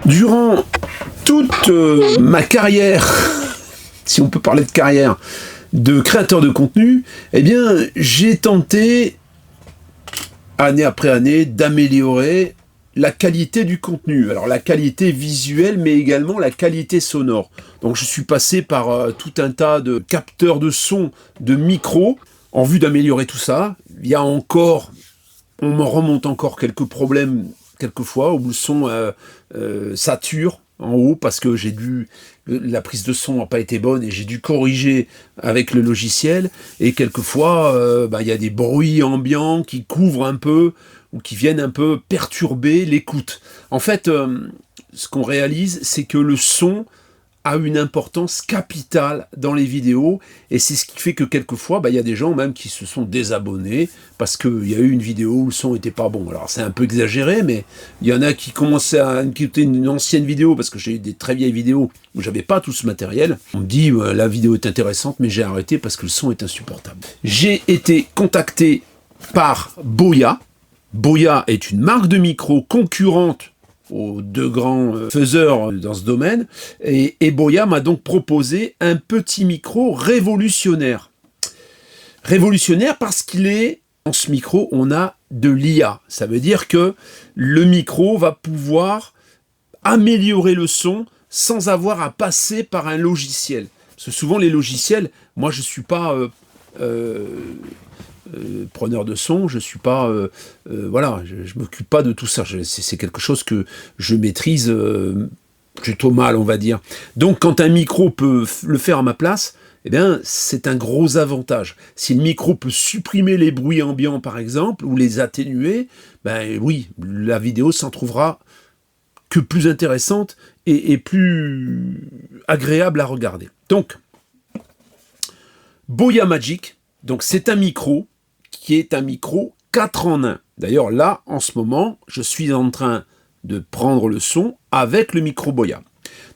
Durant toute ma carrière, si on peut parler de carrière, de créateur de contenu, eh bien, j'ai tenté, année après année, d'améliorer la qualité du contenu. Alors, la qualité visuelle, mais également la qualité sonore. Donc, je suis passé par tout un tas de capteurs de son, de micros, en vue d'améliorer tout ça. Il y a encore, on m'en remonte encore quelques problèmes, quelquefois, où le son sature en haut, parce que la prise de son n'a pas été bonne et j'ai dû corriger avec le logiciel, et quelquefois il y a des bruits ambiants qui couvrent un peu ou qui viennent un peu perturber l'écoute. En fait, ce qu'on réalise, c'est que le son a une importance capitale dans les vidéos, et c'est ce qui fait que quelquefois, il y a des gens même qui se sont désabonnés parce qu'il y a eu une vidéo où le son n'était pas bon. Alors c'est un peu exagéré, mais il y en a qui commençaient à écouter une ancienne vidéo, parce que j'ai eu des très vieilles vidéos où j'avais pas tout ce matériel. On me dit, la vidéo est intéressante, mais j'ai arrêté parce que le son est insupportable. J'ai été contacté par Boya. Boya est une marque de micro concurrente aux deux grands faiseurs dans ce domaine, et Boya m'a donc proposé un petit micro révolutionnaire. Révolutionnaire parce dans ce micro, on a de l'IA. Ça veut dire que le micro va pouvoir améliorer le son sans avoir à passer par un logiciel. Parce que souvent les logiciels, moi je ne suis pas preneur de son, je suis pas, voilà, je m'occupe pas de tout ça. C'est quelque chose que je maîtrise plutôt mal, on va dire. Donc, quand un micro peut le faire à ma place, eh bien, c'est un gros avantage. Si le micro peut supprimer les bruits ambiants, par exemple, ou les atténuer, ben oui, la vidéo s'en trouvera que plus intéressante et plus agréable à regarder. Donc, Boya Magic, donc c'est un micro qui est un micro 4 en 1. D'ailleurs, là, en ce moment, je suis en train de prendre le son avec le micro Boya.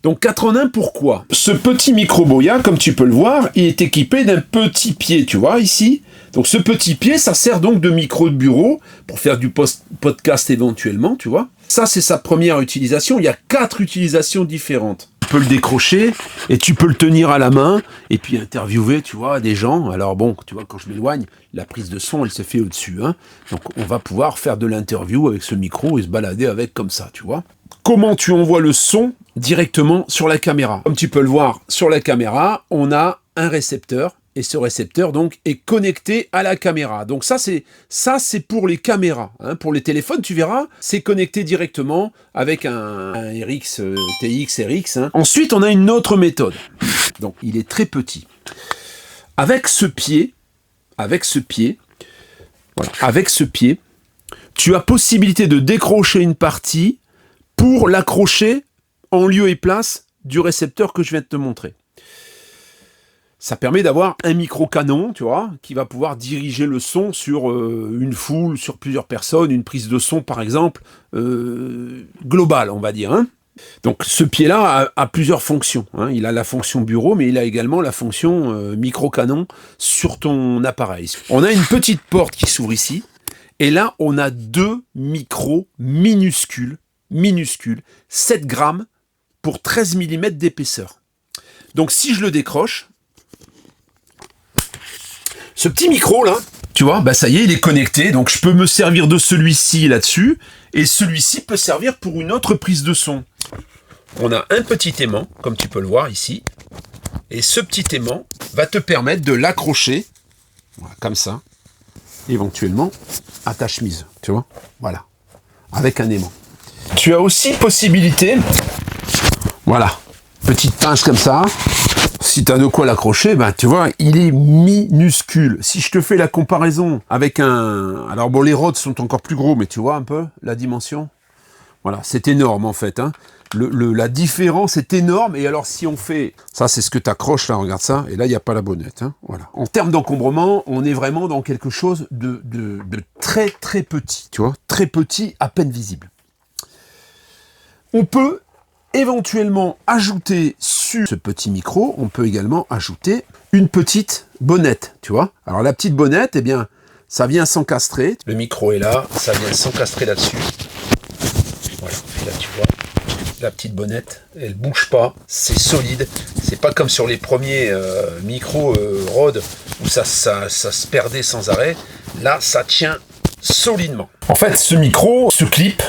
Donc 4 en 1, pourquoi? Ce petit micro Boya, comme tu peux le voir, il est équipé d'un petit pied, tu vois, ici. Donc ce petit pied, ça sert donc de micro de bureau pour faire du podcast éventuellement, tu vois. Ça, c'est sa première utilisation. Il y a 4 utilisations différentes. Tu peux le décrocher et tu peux le tenir à la main et puis interviewer, tu vois, des gens. Alors bon, tu vois, quand je m'éloigne, la prise de son, elle se fait au-dessus, hein. Donc on va pouvoir faire de l'interview avec ce micro et se balader avec comme ça, tu vois. Comment tu envoies le son directement sur la caméra? Comme tu peux le voir sur la caméra, on a un récepteur. Et ce récepteur, donc, est connecté à la caméra. Donc ça, c'est pour les caméras. Hein. Pour les téléphones, tu verras, c'est connecté directement avec un RX, TX, RX. Hein. Ensuite, on a une autre méthode. Donc, il est très petit. Avec ce pied, tu as possibilité de décrocher une partie pour l'accrocher en lieu et place du récepteur que je viens de te montrer. Ça permet d'avoir un micro-canon, tu vois, qui va pouvoir diriger le son sur une foule, sur plusieurs personnes, une prise de son, par exemple, globale, on va dire. Hein. Donc, ce pied-là a plusieurs fonctions. Hein. Il a la fonction bureau, mais il a également la fonction micro-canon sur ton appareil. On a une petite porte qui s'ouvre ici, et là, on a 2 micros minuscules, 7 grammes pour 13 mm d'épaisseur. Donc, si je le décroche, ce petit micro là, tu vois, bah ça y est, il est connecté, donc je peux me servir de celui-ci là-dessus, et celui-ci peut servir pour une autre prise de son. On a un petit aimant, comme tu peux le voir ici, et ce petit aimant va te permettre de l'accrocher, voilà, comme ça, éventuellement à ta chemise, tu vois, voilà, avec un aimant. Tu as aussi possibilité, voilà, petite pince comme ça. Si tu as de quoi l'accrocher, ben, tu vois, il est minuscule. Si je te fais la comparaison avec un... Alors bon, les Rhodes sont encore plus gros, mais tu vois un peu la dimension? Voilà, c'est énorme en fait. Hein. La différence est énorme. Et alors si on fait... Ça, c'est ce que tu accroches là, regarde ça. Et là, il n'y a pas la bonnette. Hein. Voilà. En termes d'encombrement, on est vraiment dans quelque chose de très très petit. Tu vois, très petit, à peine visible. On peut éventuellement ajouter sur ce petit micro, on peut également ajouter une petite bonnette, tu vois. Alors la petite bonnette, eh bien, ça vient s'encastrer. Le micro est là, ça vient s'encastrer là-dessus. Voilà, et là tu vois, la petite bonnette, elle bouge pas, c'est solide. C'est pas comme sur les premiers micros Rode où ça se perdait sans arrêt. Là, ça tient solidement. En fait, ce micro, ce clip,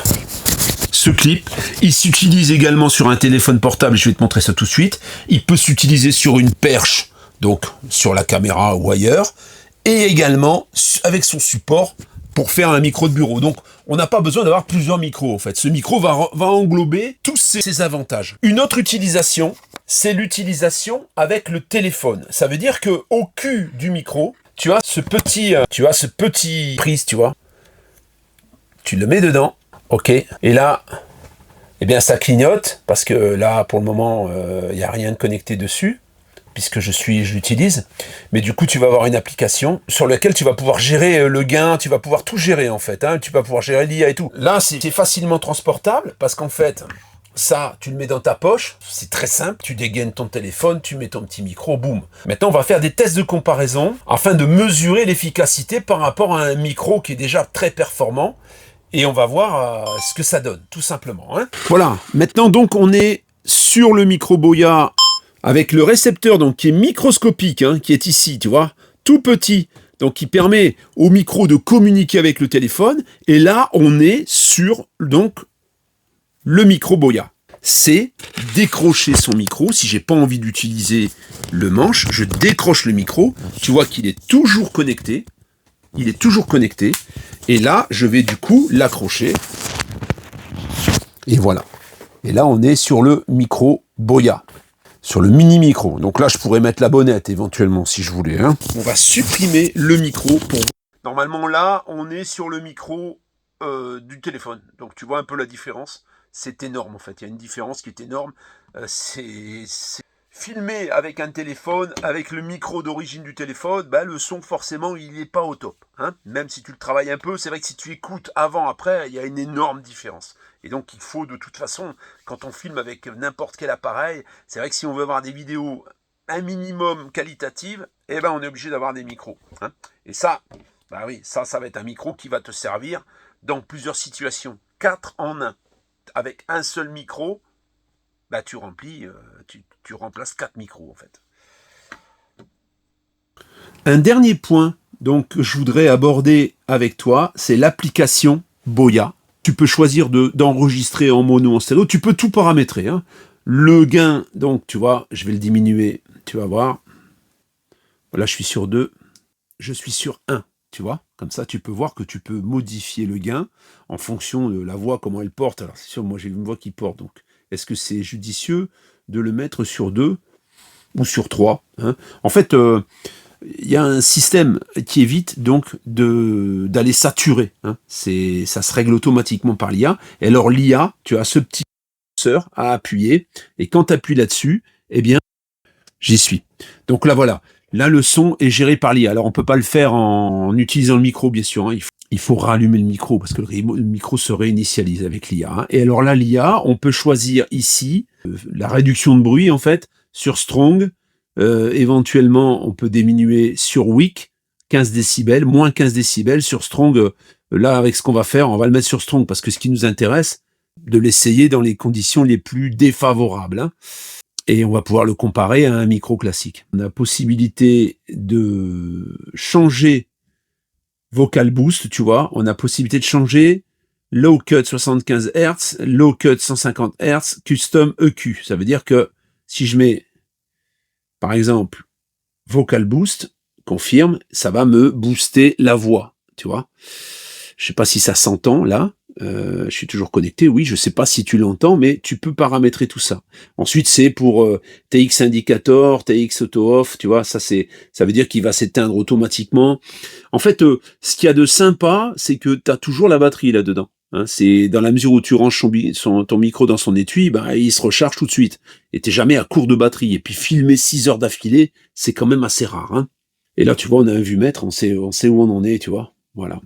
il s'utilise également sur un téléphone portable. Je vais te montrer ça tout de suite. Il peut s'utiliser sur une perche, donc sur la caméra ou ailleurs, et également avec son support pour faire un micro de bureau. Donc, on n'a pas besoin d'avoir plusieurs micros, en fait. Ce micro va englober tous ces avantages. Une autre utilisation, c'est l'utilisation avec le téléphone. Ça veut dire que au cul du micro, tu as ce petit prise, tu vois. Tu le mets dedans, ok. Et là, eh bien, ça clignote, parce que là, pour le moment, il n'y a rien de connecté dessus, puisque je l'utilise. Mais du coup, tu vas avoir une application sur laquelle tu vas pouvoir gérer le gain, tu vas pouvoir tout gérer, en fait. Hein, tu vas pouvoir gérer l'IA et tout. Là, c'est facilement transportable, parce qu'en fait, ça, tu le mets dans ta poche, c'est très simple, tu dégaines ton téléphone, tu mets ton petit micro, boum. Maintenant, on va faire des tests de comparaison, afin de mesurer l'efficacité par rapport à un micro qui est déjà très performant, et on va voir ce que ça donne, tout simplement. Hein. Voilà, maintenant, donc, on est sur le micro Boya, avec le récepteur donc qui est microscopique, hein, qui est ici, tu vois, tout petit, donc qui permet au micro de communiquer avec le téléphone. Et là, on est sur donc le micro Boya. C'est décrocher son micro. Si j'ai pas envie d'utiliser le manche, je décroche le micro. Tu vois qu'il est toujours connecté. Il est toujours connecté. Et là, je vais du coup l'accrocher. Et voilà. Et là, on est sur le micro Boya. Sur le mini micro. Donc là, je pourrais mettre la bonnette éventuellement si je voulais. Hein. On va supprimer le micro pour... Normalement, là, on est sur le micro du téléphone. Donc tu vois un peu la différence. C'est énorme en fait. Il y a une différence qui est énorme. C'est filmé avec un téléphone, avec le micro d'origine du téléphone, bah, le son forcément il n'est pas au top. Hein. Même si tu le travailles un peu, c'est vrai que si tu écoutes avant, après, il y a une énorme différence. Et donc il faut de toute façon, quand on filme avec n'importe quel appareil, c'est vrai que si on veut avoir des vidéos un minimum qualitatives, eh ben on est obligé d'avoir des micros. Hein. Et ça, bah oui, ça va être un micro qui va te servir dans plusieurs situations. 4 en 1. Avec un seul micro, bah tu remplis, tu remplaces 4 micros en fait. Un dernier point donc que je voudrais aborder avec toi, c'est l'application Boya. Tu peux choisir d'enregistrer en mono, en stéréo, tu peux tout paramétrer. Hein. Le gain, donc tu vois, je vais le diminuer, tu vas voir. Là je suis sur 2, je suis sur 1, tu vois. Comme ça tu peux voir que tu peux modifier le gain en fonction de la voix, comment elle porte. Alors c'est sûr, moi j'ai une voix qui porte, donc est-ce que c'est judicieux de le mettre sur 2 ou sur 3 hein. En fait, il y a un système qui évite donc d'aller saturer. Hein. Ça se règle automatiquement par l'IA. Et alors l'IA, tu as ce petit curseur à appuyer. Et quand tu appuies là-dessus, eh bien, j'y suis. Donc là, voilà. Là, le son est géré par l'IA. Alors, on peut pas le faire en utilisant le micro, bien sûr. Hein. Il faut rallumer le micro parce que le micro se réinitialise avec l'IA. Hein. Et alors là, l'IA, on peut choisir ici la réduction de bruit, en fait, sur Strong. Éventuellement, on peut diminuer sur Weak, 15 décibels, moins 15 décibels. Sur Strong, là, avec ce qu'on va faire, on va le mettre sur Strong parce que ce qui nous intéresse, de l'essayer dans les conditions les plus défavorables. Hein. Et on va pouvoir le comparer à un micro classique. On a la possibilité de changer Vocal Boost, tu vois. On a possibilité de changer Low Cut 75 Hz, Low Cut 150 Hz, Custom EQ. Ça veut dire que si je mets, par exemple, Vocal Boost, confirme, ça va me booster la voix, tu vois. Je sais pas si ça s'entend là. Je suis toujours connecté, oui, je sais pas si tu l'entends, mais tu peux paramétrer tout ça. Ensuite, c'est pour TX Indicator, TX Auto Off, tu vois, ça veut dire qu'il va s'éteindre automatiquement. En fait, ce qu'il y a de sympa, c'est que tu as toujours la batterie là-dedans. Hein, c'est dans la mesure où tu ranges ton micro dans son étui, bah, il se recharge tout de suite. Et t'es jamais à court de batterie. Et puis filmer 6 heures d'affilée, c'est quand même assez rare. Hein. Et là, tu vois, on a un vue-mètre, on sait où on en est, tu vois. Voilà.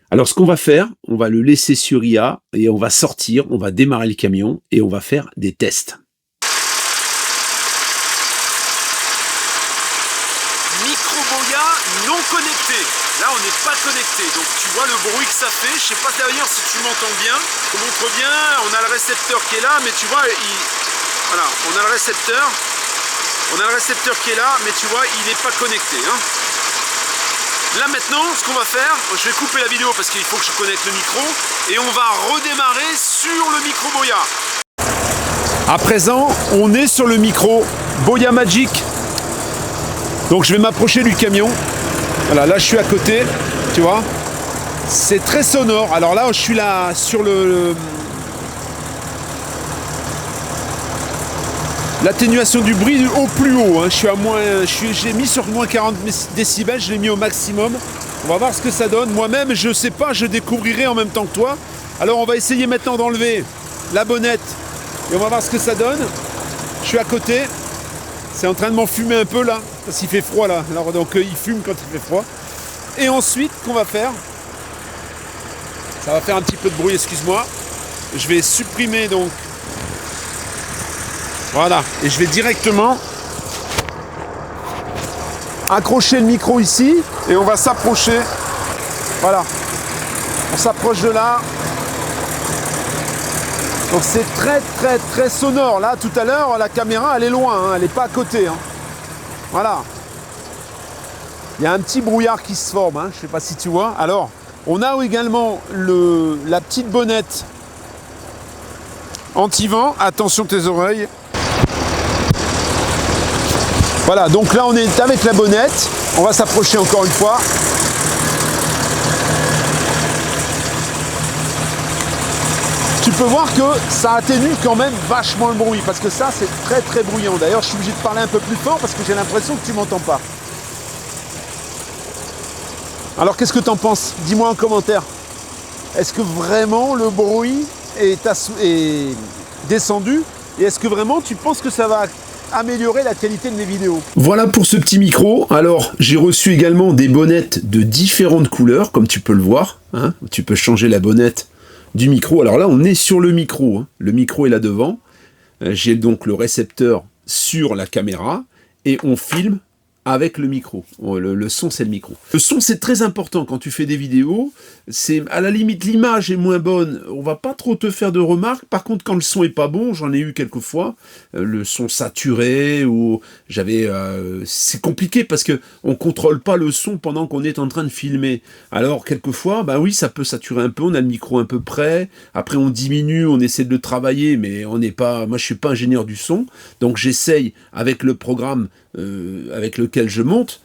Alors, ce qu'on va faire, on va le laisser sur IA et on va sortir, on va démarrer le camion et on va faire des tests. Micro Boya non connecté. connecté. Là, on n'est pas connecté. Donc, tu vois le bruit que ça fait. Je sais pas d'ailleurs si tu m'entends bien. Je te montre bien. On a le récepteur qui est là, mais tu vois, voilà, on a le récepteur. On a le récepteur qui est là, mais tu vois, il n'est pas connecté. Hein. Là maintenant, ce qu'on va faire, je vais couper la vidéo parce qu'il faut que je connecte le micro et on va redémarrer sur le micro Boya. À présent, on est sur le micro Boya Magic. Donc je vais m'approcher du camion. Voilà, là je suis à côté, tu vois. C'est très sonore. Alors là, je suis là sur l'atténuation du bruit au plus haut, hein. J'ai mis sur moins 40 décibels, je l'ai mis au maximum. On va voir ce que ça donne. Moi-même, je sais pas, je découvrirai en même temps que toi. Alors on va essayer maintenant d'enlever la bonnette et on va voir ce que ça donne. Je suis à côté. C'est en train de m'enfumer un peu là, parce qu'il fait froid là. Alors donc il fume quand il fait froid. Et ensuite, qu'on va faire, ça va faire un petit peu de bruit, excuse-moi. Je vais supprimer donc. Voilà, et je vais directement accrocher le micro ici et on va s'approcher. Voilà, on s'approche de là. Donc c'est très très très sonore. Là, tout à l'heure, la caméra, elle est loin, hein, elle n'est pas à côté. Hein. Voilà. Il y a un petit brouillard qui se forme, hein, je ne sais pas si tu vois. Alors, on a également la petite bonnette anti-vent. Attention tes oreilles. Voilà, donc là on est avec la bonnette, on va s'approcher encore une fois. Tu peux voir que ça atténue quand même vachement le bruit, parce que ça c'est très très bruyant. D'ailleurs je suis obligé de parler un peu plus fort parce que j'ai l'impression que tu m'entends pas. Alors qu'est-ce que tu en penses? Dis-moi en commentaire. Est-ce que vraiment le bruit est descendu? Et est-ce que vraiment tu penses que ça va améliorer la qualité de mes vidéos? Voilà pour ce petit micro. Alors j'ai reçu également des bonnettes de différentes couleurs, comme tu peux le voir, hein. Tu peux changer la bonnette du micro. Alors là on est sur le micro, hein. Le micro est là devant. J'ai donc le récepteur sur la caméra et on filme avec le micro. Le son, c'est le micro. Le son, c'est très important quand tu fais des vidéos. C'est à la limite, l'image est moins bonne. On va pas trop te faire de remarques. Par contre, quand le son est pas bon, j'en ai eu quelques fois, le son saturé ou c'est compliqué parce que on contrôle pas le son pendant qu'on est en train de filmer. Alors, quelquefois, bah oui, ça peut saturer un peu. On a le micro un peu près. Après, on diminue, on essaie de le travailler, mais on n'est pas. Moi, je suis pas ingénieur du son, donc j'essaye avec le programme avec lequel je monte,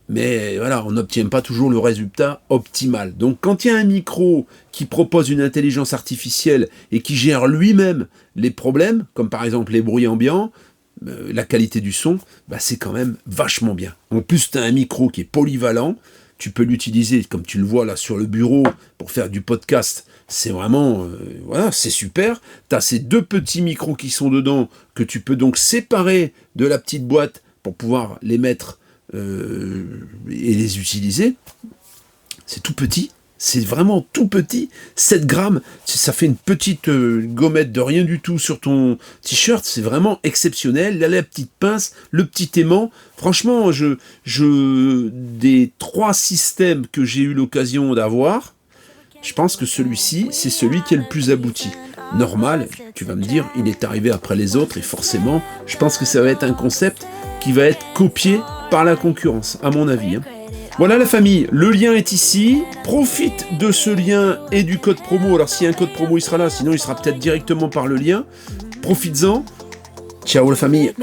mais voilà, on n'obtient pas toujours le résultat optimal. Donc quand il y a un micro qui propose une intelligence artificielle et qui gère lui-même les problèmes, comme par exemple les bruits ambiants, la qualité du son, bah c'est quand même vachement bien. En plus, tu as un micro qui est polyvalent, tu peux l'utiliser, comme tu le vois là sur le bureau, pour faire du podcast. C'est vraiment, voilà, c'est super. Tu as ces deux petits micros qui sont dedans, que tu peux donc séparer de la petite boîte pour pouvoir les mettre et les utiliser. C'est tout petit, c'est vraiment tout petit. 7 grammes, ça fait une petite gommette de rien du tout sur ton t-shirt. C'est vraiment exceptionnel. Là, la petite pince, le petit aimant. Franchement, des 3 systèmes que j'ai eu l'occasion d'avoir, je pense que celui-ci, c'est celui qui est le plus abouti. Normal, tu vas me dire, il est arrivé après les autres et forcément, je pense que ça va être un concept qui va être copié par la concurrence, à mon avis. Hein. Voilà la famille, le lien est ici. Profite de ce lien et du code promo. Alors s'il y a un code promo, il sera là, sinon il sera peut-être directement par le lien. Profites-en. Ciao la famille.